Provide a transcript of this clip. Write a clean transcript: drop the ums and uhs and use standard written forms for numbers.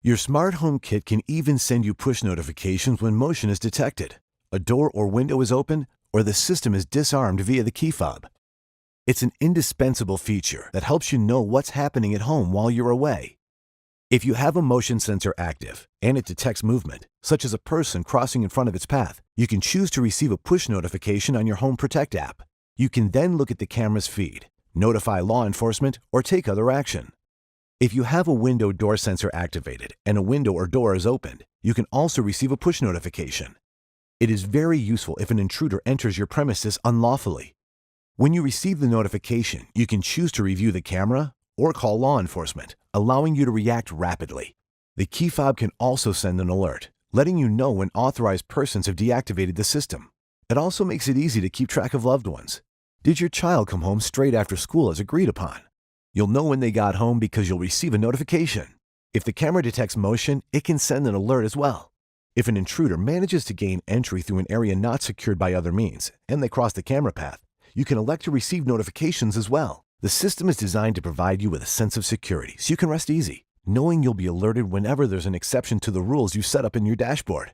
Your smart home kit can even send you push notifications when motion is detected, a door or window is open, or the system is disarmed via the key fob. It's an indispensable feature that helps you know what's happening at home while you're away. If you have a motion sensor active and it detects movement, such as a person crossing in front of its path, you can choose to receive a push notification on your Home Protect app. You can then look at the camera's feed, notify law enforcement, or take other action. If you have a window door sensor activated and a window or door is opened, you can also receive a push notification. It is very useful if an intruder enters your premises unlawfully. When you receive the notification, you can choose to review the camera or call law enforcement, allowing you to react rapidly. The key fob can also send an alert, letting you know when authorized persons have deactivated the system. It also makes it easy to keep track of loved ones. Did your child come home straight after school as agreed upon? You'll know when they got home because you'll receive a notification. If the camera detects motion, it can send an alert as well. If an intruder manages to gain entry through an area not secured by other means, and they cross the camera path, you can elect to receive notifications as well. The system is designed to provide you with a sense of security so you can rest easy, knowing you'll be alerted whenever there's an exception to the rules you set up in your dashboard.